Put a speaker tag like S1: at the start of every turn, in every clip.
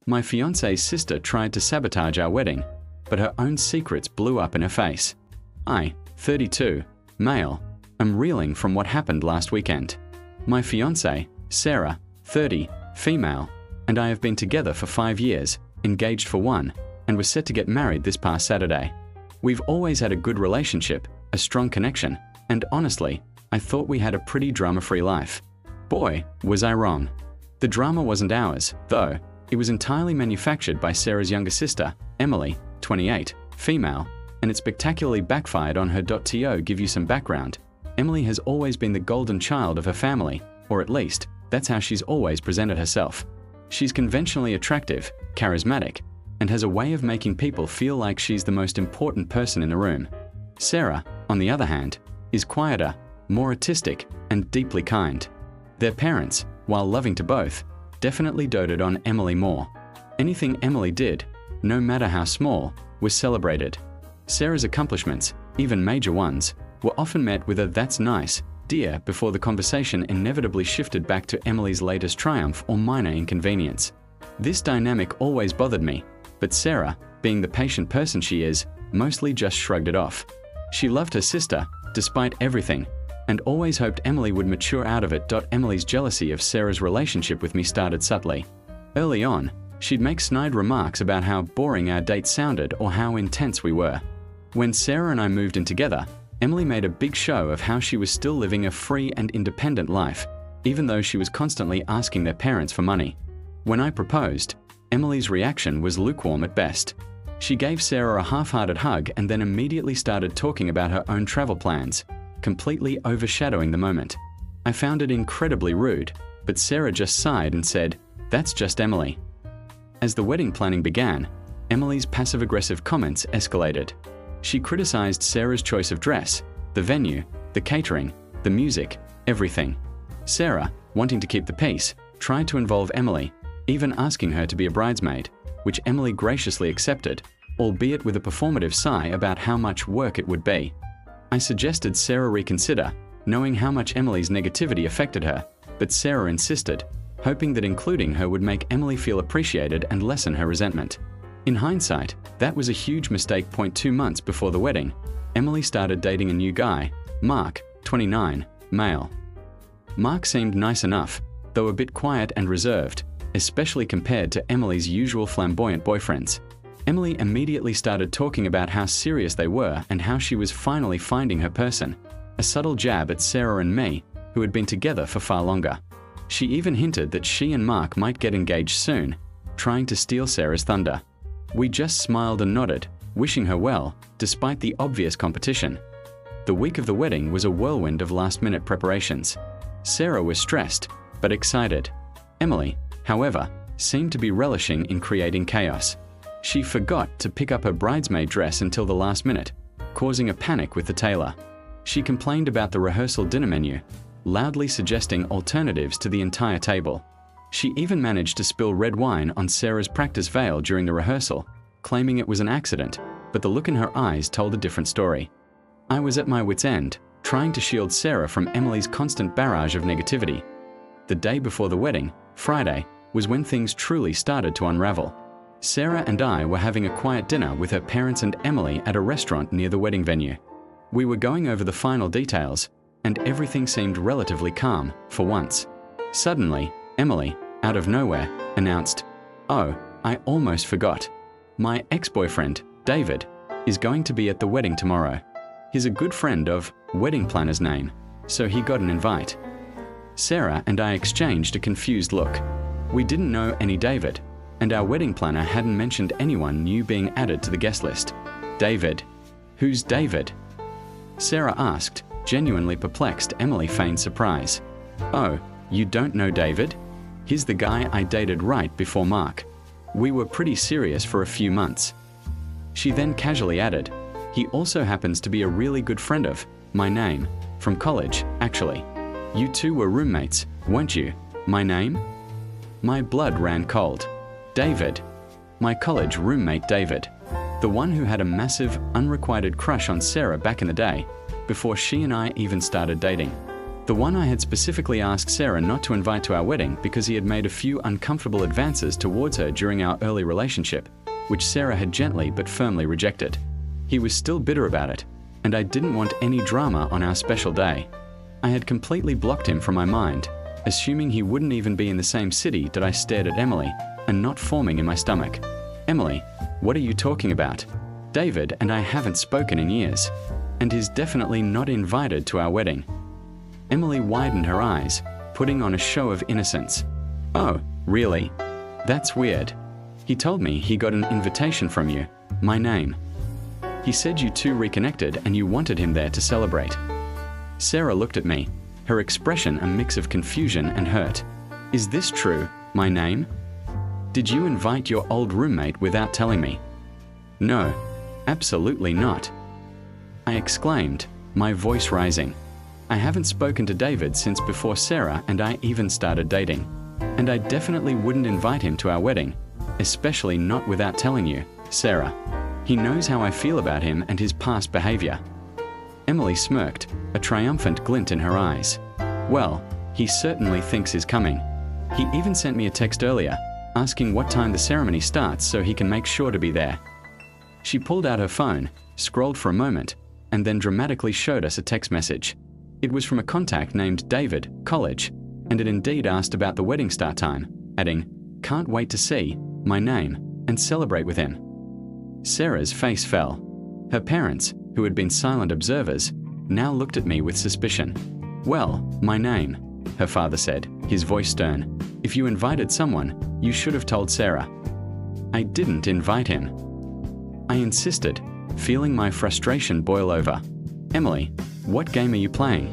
S1: My fiancée's sister tried to sabotage our wedding, but her own secrets blew up in her face. I, 32, male, am reeling from what happened last weekend. My fiancée, Sarah, 30, female, and I have been together for 5 years, engaged for 1, and were set to get married this past Saturday. We've always had a good relationship, a strong connection, and honestly, I thought we had a pretty drama-free life. Boy, was I wrong. The drama wasn't ours, though. It was entirely manufactured by Sarah's younger sister, Emily, 28, female, and it spectacularly backfired on her. To give you some background, Emily has always been the golden child of her family, or at least, that's how she's always presented herself. She's conventionally attractive, charismatic, and has a way of making people feel like she's the most important person in the room. Sarah, on the other hand, is quieter, more artistic, and deeply kind. Their parents, while loving to both, definitely doted on Emily more. Anything Emily did, no matter how small, was celebrated. Sarah's accomplishments, even major ones, were often met with a "that's nice, dear" before the conversation inevitably shifted back to Emily's latest triumph or minor inconvenience. This dynamic always bothered me, but Sarah, being the patient person she is, mostly just shrugged it off. She loved her sister, despite everything, and always hoped Emily would mature out of it. Emily's jealousy of Sarah's relationship with me started subtly. Early on, she'd make snide remarks about how boring our date sounded or how intense we were. When Sarah and I moved in together, Emily made a big show of how she was still living a free and independent life, even though she was constantly asking their parents for money. When I proposed, Emily's reaction was lukewarm at best. She gave Sarah a half-hearted hug and then immediately started talking about her own travel plans, completely overshadowing the moment. I found it incredibly rude, but Sarah just sighed and said, "That's just Emily." As the wedding planning began, Emily's passive-aggressive comments escalated. She criticized Sarah's choice of dress, the venue, the catering, the music, everything. Sarah, wanting to keep the peace, tried to involve Emily, even asking her to be a bridesmaid, which Emily graciously accepted, albeit with a performative sigh about how much work it would be. I suggested Sarah reconsider, knowing how much Emily's negativity affected her, but Sarah insisted, hoping that including her would make Emily feel appreciated and lessen her resentment. In hindsight, that was a huge mistake. 2 months before the wedding, Emily started dating a new guy, Mark, 29, male. Mark seemed nice enough, though a bit quiet and reserved, especially compared to Emily's usual flamboyant boyfriends. Emily immediately started talking about how serious they were and how she was finally finding her person, a subtle jab at Sarah and me, who had been together for far longer. She even hinted that she and Mark might get engaged soon, trying to steal Sarah's thunder. We just smiled and nodded, wishing her well, despite the obvious competition. The week of the wedding was a whirlwind of last-minute preparations. Sarah was stressed, but excited. Emily, however, seemed to be relishing in creating chaos. She forgot to pick up her bridesmaid dress until the last minute, causing a panic with the tailor. She complained about the rehearsal dinner menu, loudly suggesting alternatives to the entire table. She even managed to spill red wine on Sarah's practice veil during the rehearsal, claiming it was an accident, but the look in her eyes told a different story. I was at my wit's end, trying to shield Sarah from Emily's constant barrage of negativity. The day before the wedding, Friday, was when things truly started to unravel. Sarah and I were having a quiet dinner with her parents and Emily at a restaurant near the wedding venue. We were going over the final details, and everything seemed relatively calm, for once. Suddenly, Emily, out of nowhere, announced, "Oh, I almost forgot. My ex-boyfriend, David, is going to be at the wedding tomorrow. He's a good friend of wedding planner's name, so he got an invite." Sarah and I exchanged a confused look. We didn't know any David, and our wedding planner hadn't mentioned anyone new being added to the guest list. "David? Who's David?" Sarah asked, genuinely perplexed. Emily feigned surprise. "Oh, you don't know David? He's the guy I dated right before Mark. We were pretty serious for a few months." She then casually added, "He also happens to be a really good friend of my name, from college, actually. You two were roommates, weren't you? My name?" My blood ran cold. David. My college roommate David. The one who had a massive, unrequited crush on Sarah back in the day, before she and I even started dating. The one I had specifically asked Sarah not to invite to our wedding because he had made a few uncomfortable advances towards her during our early relationship, which Sarah had gently but firmly rejected. He was still bitter about it, and I didn't want any drama on our special day. I had completely blocked him from my mind, assuming he wouldn't even be in the same city. That I stared at Emily, a knot forming in my stomach. Emily, what are you talking about? David and I haven't spoken in years, and he's definitely not invited to our wedding. Emily widened her eyes, putting on a show of innocence. Oh, really? That's weird. He told me he got an invitation from you, my name. He said you two reconnected and you wanted him there to celebrate. Sarah looked at me, her expression a mix of confusion and hurt. Is this true, my name? Did you invite your old roommate without telling me? No, absolutely not. I exclaimed, my voice rising. I haven't spoken to David since before Sarah and I even started dating. And I definitely wouldn't invite him to our wedding, especially not without telling you, Sarah. He knows how I feel about him and his past behavior. Emily smirked, a triumphant glint in her eyes. Well, he certainly thinks he's coming. He even sent me a text earlier, asking what time the ceremony starts so he can make sure to be there. She pulled out her phone, scrolled for a moment, and then dramatically showed us a text message. It was from a contact named David, college, and it indeed asked about the wedding start time, adding, "Can't wait to see, my name, and celebrate with him." Sarah's face fell. Her parents, who had been silent observers, now looked at me with suspicion. "Well, my name," her father said, his voice stern. "If you invited someone, you should have told Sarah." I didn't invite him. I insisted, feeling my frustration boil over. "Emily, what game are you playing?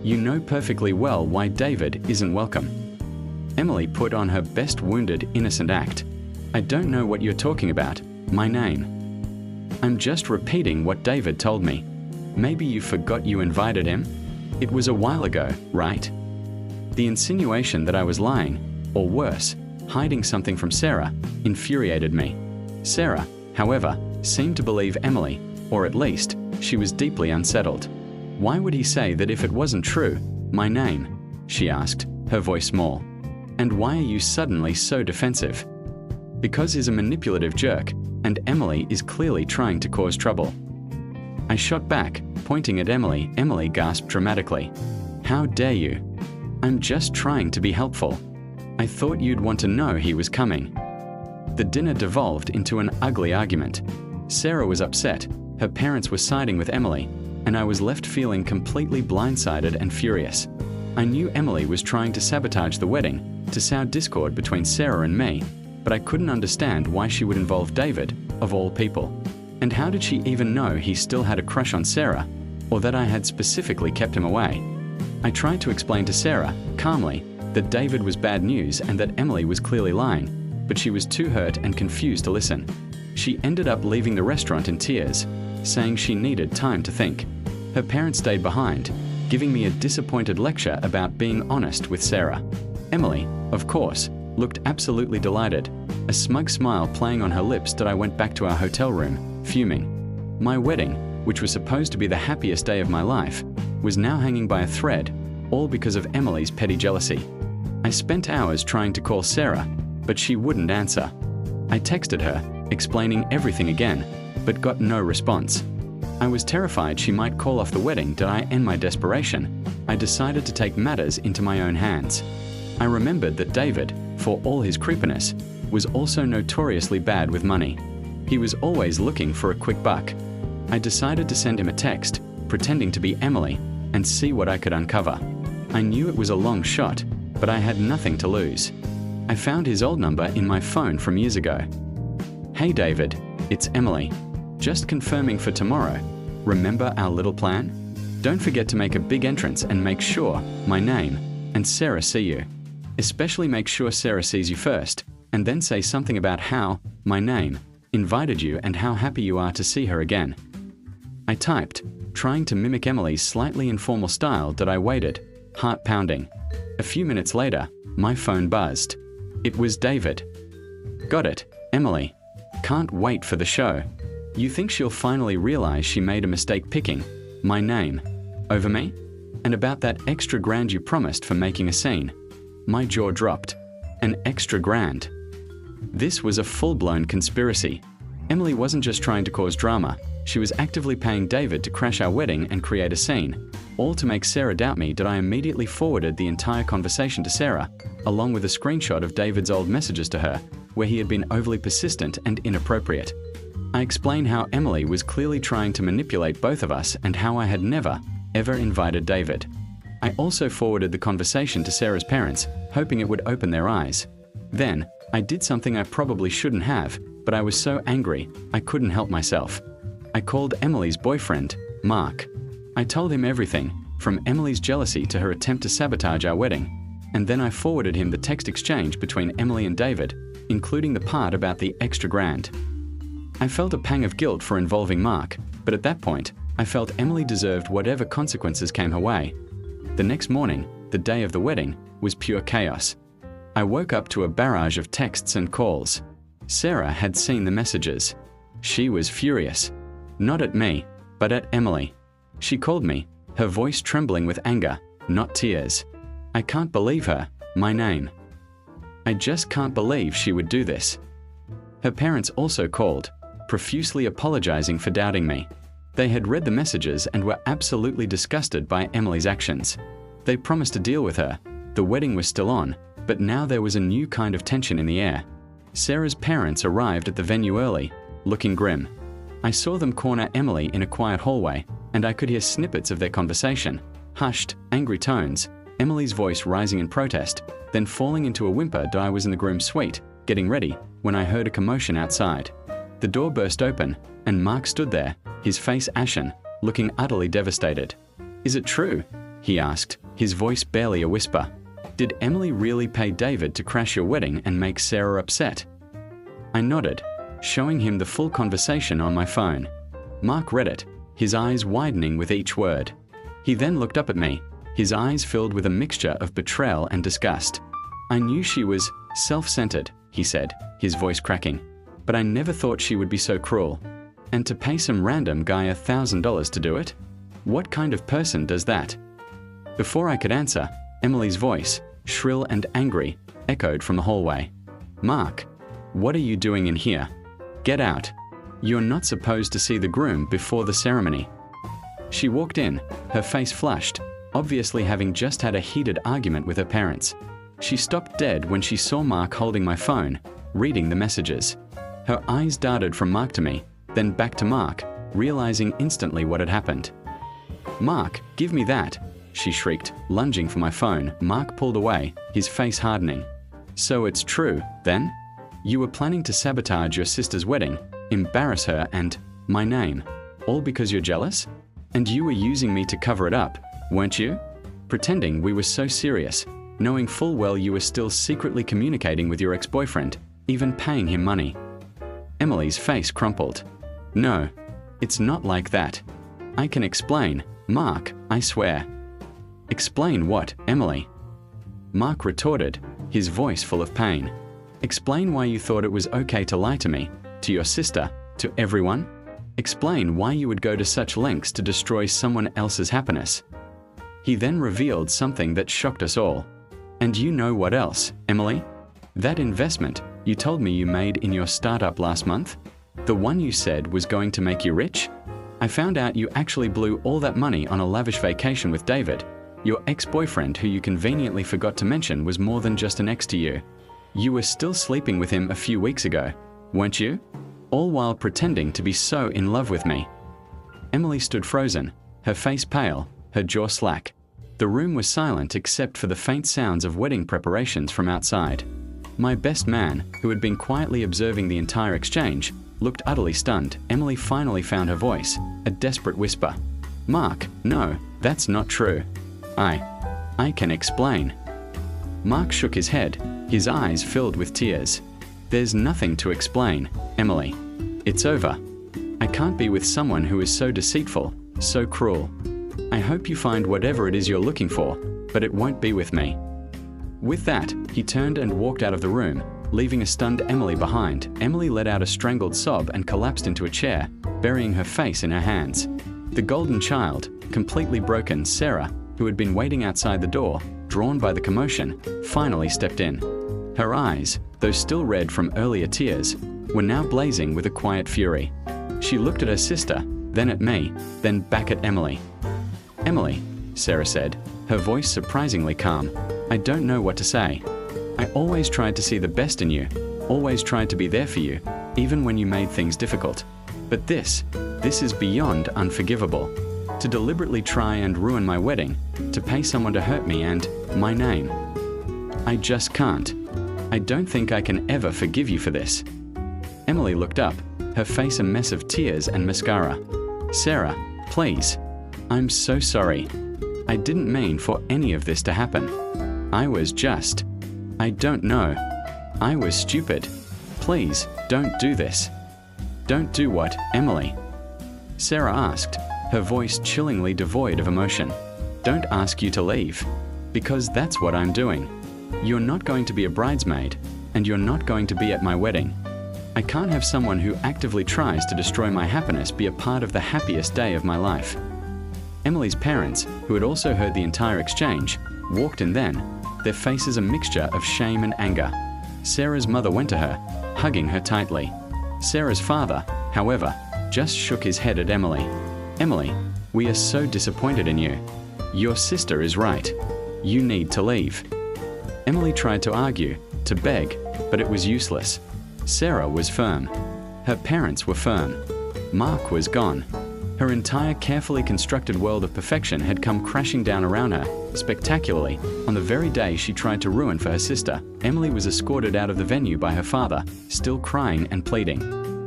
S1: You know perfectly well why David isn't welcome." Emily put on her best wounded, innocent act. "I don't know what you're talking about, my name. I'm just repeating what David told me. Maybe you forgot you invited him? It was a while ago, right?" The insinuation that I was lying, or worse, hiding something from Sarah, infuriated me. Sarah, however, seemed to believe Emily, or at least, she was deeply unsettled. "Why would he say that if it wasn't true, my name?" she asked, her voice small. "And why are you suddenly so defensive?" "Because he's a manipulative jerk, and Emily is clearly trying to cause trouble." I shot back, pointing at Emily. Emily gasped dramatically. "How dare you? I'm just trying to be helpful. I thought you'd want to know he was coming." The dinner devolved into an ugly argument. Sarah was upset, her parents were siding with Emily, and I was left feeling completely blindsided and furious. I knew Emily was trying to sabotage the wedding, to sow discord between Sarah and me, but I couldn't understand why she would involve David, of all people. And how did she even know he still had a crush on Sarah, or that I had specifically kept him away? I tried to explain to Sarah, calmly, that David was bad news and that Emily was clearly lying, but she was too hurt and confused to listen. She ended up leaving the restaurant in tears, saying she needed time to think. Her parents stayed behind, giving me a disappointed lecture about being honest with Sarah. Emily, of course, looked absolutely delighted, a smug smile playing on her lips. That I went back to our hotel room, fuming. My wedding, which was supposed to be the happiest day of my life, was now hanging by a thread, all because of Emily's petty jealousy. I spent hours trying to call Sarah, but she wouldn't answer. I texted her, explaining everything again, but got no response. I was terrified she might call off the wedding. Did I end my desperation? I decided to take matters into my own hands. I remembered that David, for all his creepiness, was also notoriously bad with money. He was always looking for a quick buck. I decided to send him a text, pretending to be Emily, and see what I could uncover. I knew it was a long shot, but I had nothing to lose. I found his old number in my phone from years ago. "Hey David, it's Emily. Just confirming for tomorrow. Remember our little plan? Don't forget to make a big entrance and make sure my name and Sarah see you. Especially make sure Sarah sees you first, and then say something about how my name invited you and how happy you are to see her again." I typed, trying to mimic Emily's slightly informal style. That I waited, heart pounding. A few minutes later, my phone buzzed. It was David. "Got it, Emily. Can't wait for the show. You think she'll finally realize she made a mistake picking my name over me? And about that extra grand you promised for making a scene. My jaw dropped. An extra grand. This was a full-blown conspiracy. Emily wasn't just trying to cause drama. She was actively paying David to crash our wedding and create a scene, all to make Sarah doubt me. That I immediately forwarded the entire conversation to Sarah, along with a screenshot of David's old messages to her, where he had been overly persistent and inappropriate. I explained how Emily was clearly trying to manipulate both of us and how I had never, ever invited David. I also forwarded the conversation to Sarah's parents, hoping it would open their eyes. Then, I did something I probably shouldn't have, but I was so angry, I couldn't help myself. I called Emily's boyfriend, Mark. I told him everything, from Emily's jealousy to her attempt to sabotage our wedding, and then I forwarded him the text exchange between Emily and David, including the part about the extra grand. I felt a pang of guilt for involving Mark, but at that point, I felt Emily deserved whatever consequences came her way. The next morning, the day of the wedding, was pure chaos. I woke up to a barrage of texts and calls. Sarah had seen the messages. She was furious. Not at me, but at Emily. She called me, her voice trembling with anger, not tears. I can't believe her, my name. I just can't believe she would do this. Her parents also called, profusely apologizing for doubting me. They had read the messages and were absolutely disgusted by Emily's actions. They promised to deal with her. The wedding was still on, but now there was a new kind of tension in the air. Sarah's parents arrived at the venue early, looking grim. I saw them corner Emily in a quiet hallway, and I could hear snippets of their conversation, hushed, angry tones, Emily's voice rising in protest, then falling into a whimper. I was in the groom's suite, getting ready, when I heard a commotion outside. The door burst open, and Mark stood there, his face ashen, looking utterly devastated. "Is it true?" he asked, his voice barely a whisper. "Did Emily really pay David to crash your wedding and make Sarah upset?" I nodded, showing him the full conversation on my phone. Mark read it, his eyes widening with each word. He then looked up at me, his eyes filled with a mixture of betrayal and disgust. "I knew she was self-centered," he said, his voice cracking, "but I never thought she would be so cruel. And to pay some random guy $1,000 to do it? What kind of person does that?" Before I could answer, Emily's voice, shrill and angry, echoed from the hallway. "Mark, what are you doing in here? Get out. You're not supposed to see the groom before the ceremony." She walked in, her face flushed, obviously having just had a heated argument with her parents. She stopped dead when she saw Mark holding my phone, reading the messages. Her eyes darted from Mark to me, then back to Mark, realizing instantly what had happened. "Mark, give me that," she shrieked, lunging for my phone. Mark pulled away, his face hardening. "So it's true, then? You were planning to sabotage your sister's wedding, embarrass her and my name, all because you're jealous? And you were using me to cover it up, weren't you? Pretending we were so serious, knowing full well you were still secretly communicating with your ex-boyfriend, even paying him money." Emily's face crumpled. "No, it's not like that. I can explain, Mark, I swear." "Explain what, Emily?" Mark retorted, his voice full of pain. "Explain why you thought it was okay to lie to me, to your sister, to everyone? Explain why you would go to such lengths to destroy someone else's happiness." He then revealed something that shocked us all. "And you know what else, Emily? That investment you told me you made in your startup last month? The one you said was going to make you rich? I found out you actually blew all that money on a lavish vacation with David. Your ex-boyfriend, who you conveniently forgot to mention, was more than just an ex to you. You were still sleeping with him a few weeks ago, weren't you? All while pretending to be so in love with me." Emily stood frozen, her face pale, her jaw slack. The room was silent except for the faint sounds of wedding preparations from outside. My best man, who had been quietly observing the entire exchange, looked utterly stunned. Emily finally found her voice, a desperate whisper. "Mark, no, that's not true. I can explain." Mark shook his head, his eyes filled with tears. "There's nothing to explain, Emily. It's over. I can't be with someone who is so deceitful, so cruel. I hope you find whatever it is you're looking for, but it won't be with me." With that, he turned and walked out of the room, leaving a stunned Emily behind. Emily let out a strangled sob and collapsed into a chair, burying her face in her hands. The golden child, completely broken, Sarah, who had been waiting outside the door, drawn by the commotion, finally stepped in. Her eyes, though still red from earlier tears, were now blazing with a quiet fury. She looked at her sister, then at me, then back at Emily. "Emily," Sarah said, her voice surprisingly calm, "I don't know what to say. I always tried to see the best in you, always tried to be there for you, even when you made things difficult. But this is beyond unforgivable. To deliberately try and ruin my wedding, to pay someone to hurt me and my name. I just can't. I don't think I can ever forgive you for this." Emily looked up, her face a mess of tears and mascara. "Sarah, please. I'm so sorry. I didn't mean for any of this to happen. I don't know. I was stupid. Please, don't do this." "Don't do what, Emily?" Sarah asked, her voice chillingly devoid of emotion. "Don't ask you to leave. Because that's what I'm doing. You're not going to be a bridesmaid, and you're not going to be at my wedding. I can't have someone who actively tries to destroy my happiness be a part of the happiest day of my life." Emily's parents, who had also heard the entire exchange, walked in then, their faces a mixture of shame and anger. Sarah's mother went to her, hugging her tightly. Sarah's father, however, just shook his head at Emily. "Emily, we are so disappointed in you. Your sister is right. You need to leave." Emily tried to argue, to beg, but it was useless. Sarah was firm. Her parents were firm. Mark was gone. Her entire carefully constructed world of perfection had come crashing down around her, spectacularly, on the very day she tried to ruin for her sister. Emily was escorted out of the venue by her father, still crying and pleading.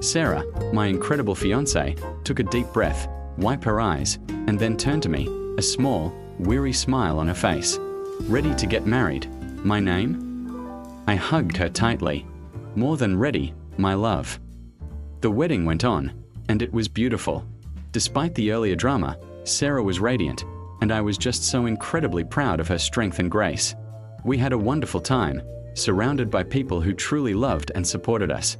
S1: Sarah, my incredible fiancée, took a deep breath, wiped her eyes, and then turned to me, a small, weary smile on her face. "Ready to get married? My name?" I hugged her tightly. "More than ready, my love." The wedding went on, and it was beautiful. Despite the earlier drama, Sarah was radiant, and I was just so incredibly proud of her strength and grace. We had a wonderful time, surrounded by people who truly loved and supported us.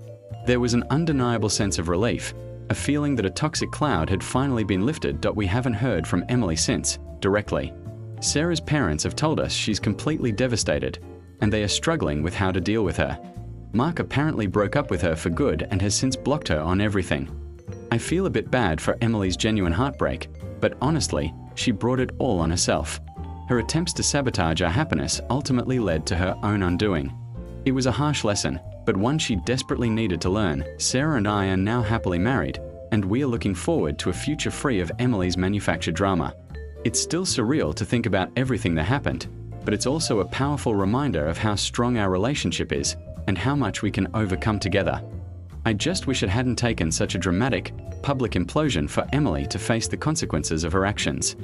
S1: There was an undeniable sense of relief, a feeling that a toxic cloud had finally been lifted. We haven't heard from Emily since, directly. Sarah's parents have told us she's completely devastated, and they are struggling with how to deal with her. Mark apparently broke up with her for good and has since blocked her on everything. I feel a bit bad for Emily's genuine heartbreak, but honestly, she brought it all on herself. Her attempts to sabotage our happiness ultimately led to her own undoing. It was a harsh lesson, but one she desperately needed to learn. Sarah and I are now happily married, and we are looking forward to a future free of Emily's manufactured drama. It's still surreal to think about everything that happened, but it's also a powerful reminder of how strong our relationship is and how much we can overcome together. I just wish it hadn't taken such a dramatic, public implosion for Emily to face the consequences of her actions.